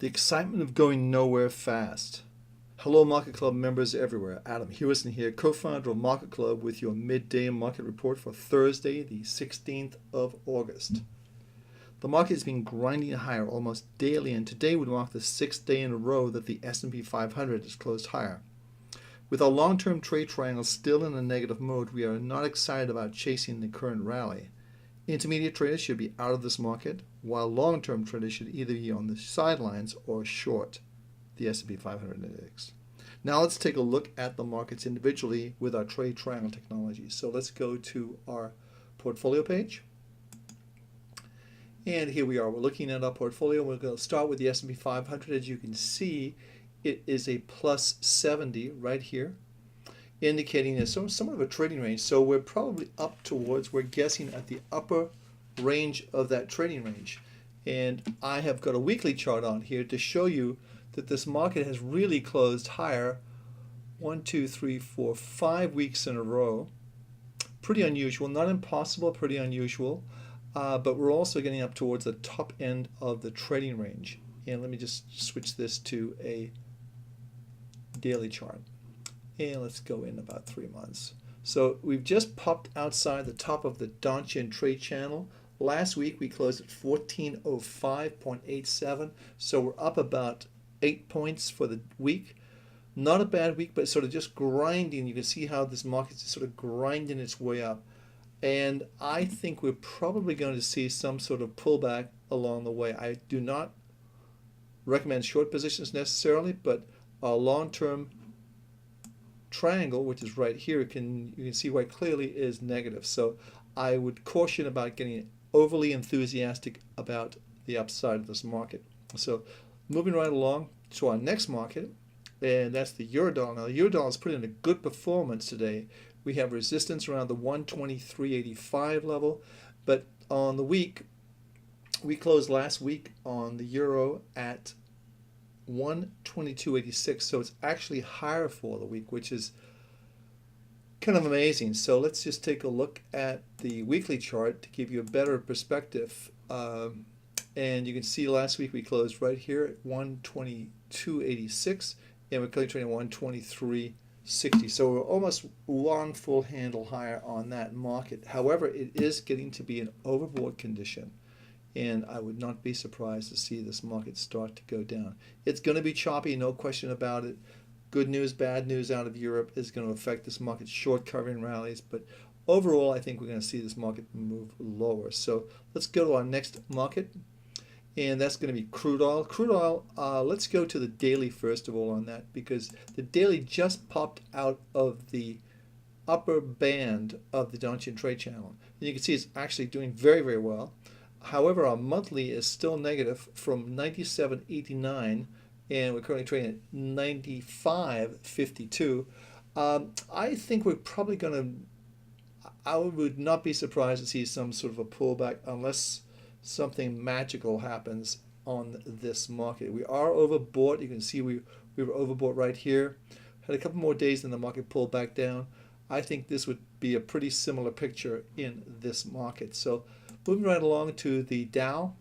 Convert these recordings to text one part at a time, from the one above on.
The excitement of going nowhere fast. Hello, Market Club members everywhere. Adam Hewison here, co-founder of Market Club, with your midday market report for Thursday, the 16th of August. The market has been grinding higher almost daily, and today would mark the sixth day in a row that the S&P 500 has closed higher. With our long-term trade triangle still in a negative mode, we are not excited about chasing the current rally. Intermediate traders should be out of this market, while long-term traders should either be on the sidelines or short the S&P 500 index. Now let's take a look at the markets individually with our trade triangle technology. So let's go to our portfolio page. And here we are. We're looking at our portfolio. We're going to start with the S&P 500. As you can see, it is a plus 70 right here, indicating there's somewhat of a trading range. So we're probably up towards, we're guessing at the upper range of that trading range. And I have got a weekly chart on here to show you that this market has really closed higher 1, 2, 3, 4, 5 weeks in a row. Pretty unusual, not impossible, pretty unusual. But we're also getting up towards the top end of the trading range. And let me just switch this to a daily chart. And let's go in about 3 months. So we've just popped outside the top of the Donchian trade channel. Last week we closed at 1405.87. So we're up about 8 points for the week. Not a bad week, but sort of just grinding. You can see how this market is sort of grinding its way up. And I think we're probably going to see some sort of pullback along the way. I do not recommend short positions necessarily, but a long-term triangle, which is right here, you can see quite clearly is negative. So I would caution about getting overly enthusiastic about the upside of this market. So moving right along to our next market, and that's the Eurodollar. Now the Eurodollar is putting in a good performance today. We have resistance around the 123.85 level, but on the week, we closed last week on the euro at 122.86, so it's actually higher for the week, which is kind of amazing. So let's just take a look at the weekly chart to give you a better perspective. And you can see last week we closed right here at 122.86, and we're currently trading 123.60. So we're almost one full handle higher on that market. However, it is getting to be an overbought condition, and I would not be surprised to see this market start to go down. It's going to be choppy, no question about it. Good news, bad news out of Europe is going to affect this market's short covering rallies, but overall I think we're going to see this market move lower. So let's go to our next market, and that's going to be crude oil. Crude oil, let's go to the daily first of all on that, because the daily just popped out of the upper band of the Donchian trade channel. And you can see it's actually doing very, very well. However, our monthly is still negative from 97.89, and we're currently trading at 95.52. I think we're probably going to, I would not be surprised to see some sort of a pullback unless something magical happens on this market. We are overbought. You can see we were overbought right here. Had a couple more days and the market pulled back down. I think this would be a pretty similar picture in this market. So moving right along to the Dow.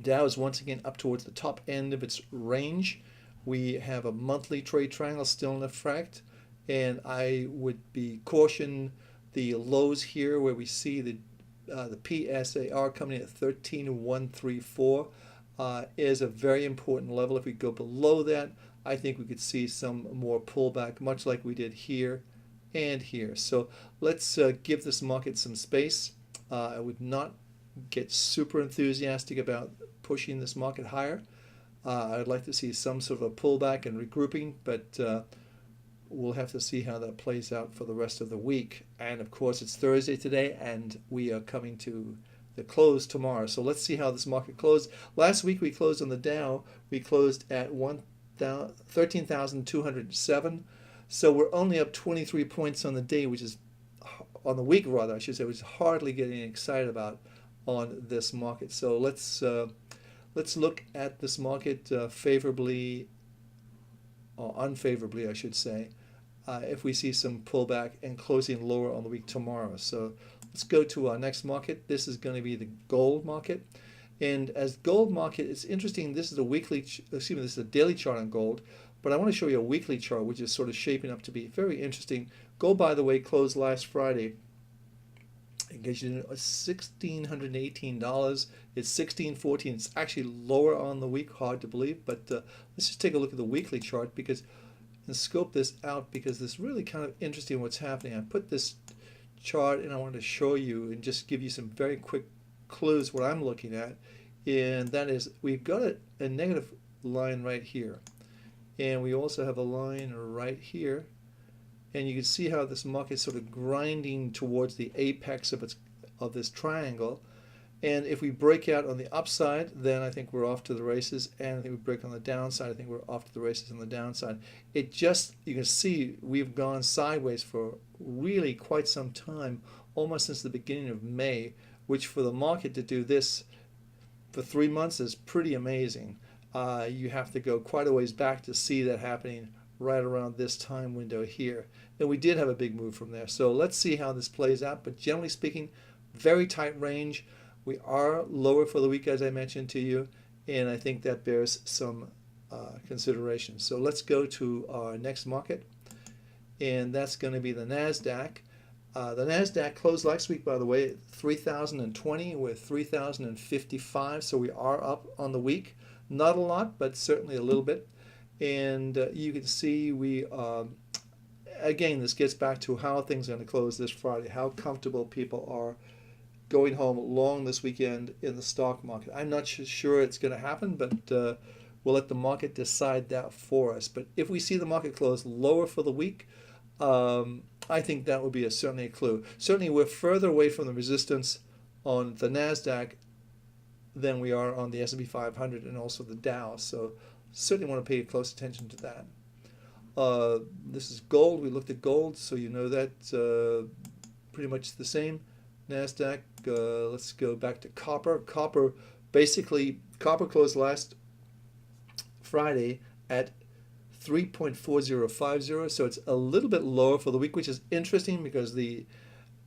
Dow is once again up towards the top end of its range. We have a monthly trade triangle still in effect, and I would be caution the lows here where we see the PSAR coming in at 13.134 is a very important level. If we go below that, I think we could see some more pullback, much like we did here and here. So let's give this market some space. I would not get super enthusiastic about pushing this market higher. I'd like to see some sort of a pullback and regrouping, but we'll have to see how that plays out for the rest of the week. And of course, it's Thursday today, and we are coming to the close tomorrow. So let's see how this market closed. Last week we closed on the Dow. We closed at 13,207. So we're only up 23 points on the day, which is, on the week rather, I should say, which is hardly getting excited about on this market. So let's look at this market favorably, or unfavorably, I should say, if we see some pullback and closing lower on the week tomorrow. So let's go to our next market. This is going to be the gold market. And as gold market, it's interesting. This is a weekly, excuse me, this is a daily chart on gold, but I want to show you a weekly chart, which is sort of shaping up to be very interesting. Gold, by the way, closed last Friday. In case you didn't know, $1,618. It's 1614. It's actually lower on the week. Hard to believe, but let's just take a look at the weekly chart and scope this out, because it's really kind of interesting what's happening. I put this chart and I wanted to show you and just give you some very quick clues what I'm looking at, and that is we've got a negative line right here, and we also have a line right here, and you can see how this market's sort of grinding towards the apex of this triangle. And if we break out on the upside, then I think we're off to the races, and if we break on the downside, I think we're off to the races on the downside. It just, you can see we've gone sideways for really quite some time, almost since the beginning of May, which for the market to do this for 3 months is pretty amazing. You have to go quite a ways back to see that happening right around this time window here. And we did have a big move from there. So let's see how this plays out. But generally speaking, very tight range. We are lower for the week, as I mentioned to you, and I think that bears some consideration. So let's go to our next market, and that's going to be the NASDAQ. The NASDAQ closed last week, by the way, at 3,020 with 3,055, so we are up on the week. Not a lot, but certainly a little bit. And you can see we, again, this gets back to how things are going to close this Friday, how comfortable people are going home long this weekend in the stock market. I'm not sure it's going to happen, but we'll let the market decide that for us. But if we see the market close lower for the week, I think that would be certainly a clue. Certainly we're further away from the resistance on the NASDAQ than we are on the S&P 500 and also the Dow. So certainly want to pay close attention to that. This is gold. We looked at gold, so you know that's pretty much the same. NASDAQ, let's go back to copper. Copper closed last Friday at 3.4050, so it's a little bit lower for the week, which is interesting because the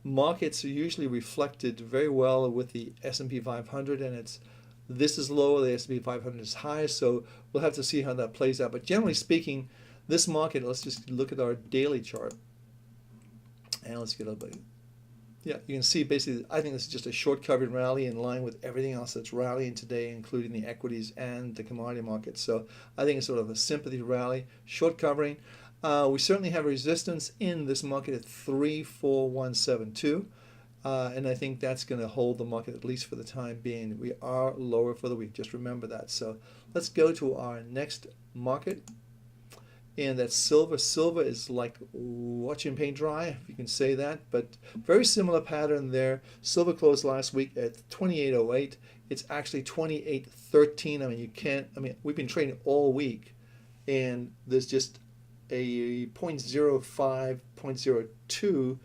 markets are usually reflected very well with the S&P 500, and this is lower, the S&P 500 is high, so we'll have to see how that plays out. But generally speaking, this market, let's just look at our daily chart, and let's get a bit. Yeah, you can see basically, I think this is just a short covered rally in line with everything else that's rallying today, including the equities and the commodity markets. So I think it's sort of a sympathy rally, short covering. We certainly have resistance in this market at 34172, and I think that's going to hold the market at least for the time being. We are lower for the week, just remember that. So let's go to our next market, and that's silver. Silver is like watching paint dry, if you can say that, but very similar pattern there. Silver closed last week at 28.08. It's actually 28.13. We've been trading all week, and there's just a 0.05, 0.02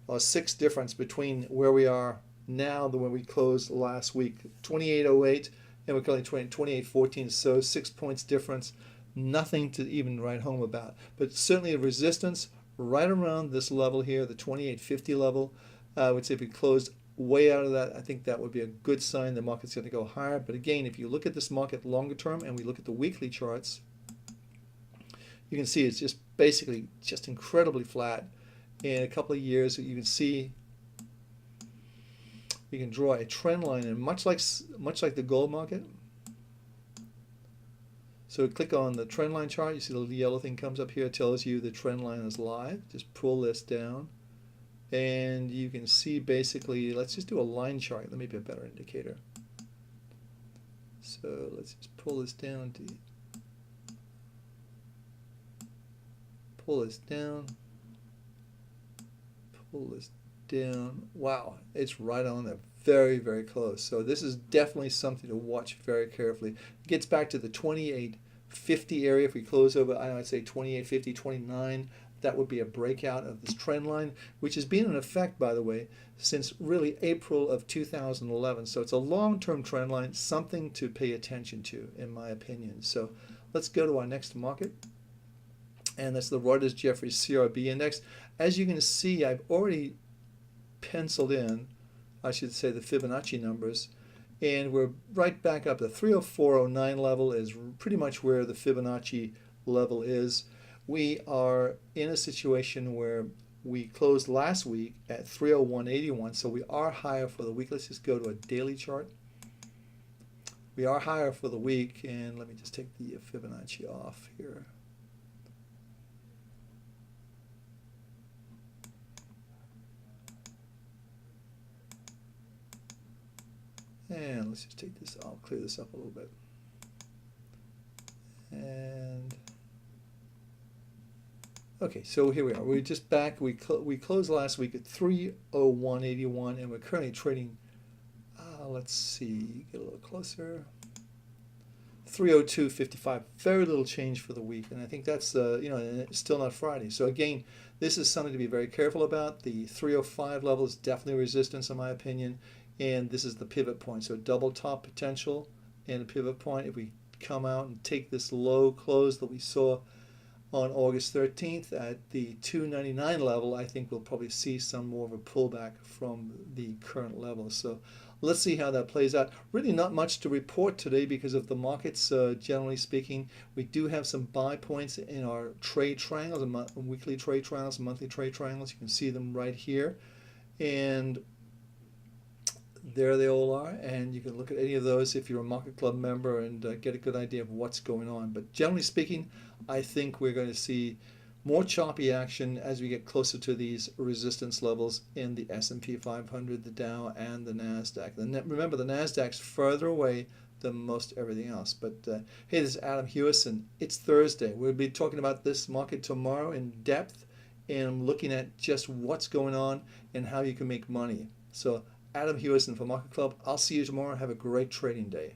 or 6 difference between where we are now than when we closed last week. 28.08, and we're currently trading 28.14, so 6 points difference. Nothing to even write home about, but certainly a resistance right around this level here, the 28.50 level. I would say if we closed way out of that, I think that would be a good sign the market's going to go higher. But again, if you look at this market longer term and we look at the weekly charts, you can see it's just basically just incredibly flat. In a couple of years, you can see we can draw a trend line, and much like the gold market. So click on the trend line chart. You see the little yellow thing comes up here. It tells you the trend line is live. Just pull this down, and you can see basically, let's just do a line chart. That may be a better indicator. So let's just pull this down. Pull this down. Pull this down. Wow, it's right on there. Very, very close. So this is definitely something to watch very carefully. It gets back to the 28.50 area. If we close over, I'd say 28.50, 29, that would be a breakout of this trend line, which has been in effect, by the way, since really April of 2011. So it's a long-term trend line, something to pay attention to, in my opinion. So let's go to our next market, and that's the Reuters Jefferies CRB Index. As you can see, I've already penciled in, I should say, the Fibonacci numbers, and we're right back up. The 304.09 level is pretty much where the Fibonacci level is. We are in a situation where we closed last week at 301.81, so we are higher for the week. Let's just go to a daily chart. We are higher for the week, and let me just take the Fibonacci off here. And let's just take this, I'll clear this up a little bit. And okay, so here we are. We're just back. We closed last week at 301.81, and we're currently trading, let's see, get a little closer. 302.55. Very little change for the week, and I think that's it's still not Friday. So again, this is something to be very careful about. The 305 level is definitely resistance in my opinion, and this is the pivot point. So double top potential and a pivot point. If we come out and take this low close that we saw on August 13th at the 299 level, I think we'll probably see some more of a pullback from the current level. So let's see how that plays out. Really not much to report today because of the markets, generally speaking. We do have some buy points in our trade triangles, weekly trade triangles, monthly trade triangles. You can see them right here. And there they all are, and you can look at any of those if you're a Market Club member and get a good idea of what's going on. But generally speaking, I think we're going to see more choppy action as we get closer to these resistance levels in the S&P 500, the Dow, and the NASDAQ. Remember, the NASDAQ's further away than most everything else. But hey, this is Adam Hewison. It's Thursday. We'll be talking about this market tomorrow in depth and looking at just what's going on and how you can make money. So Adam Hewison for Market Club. I'll see you tomorrow. Have a great trading day.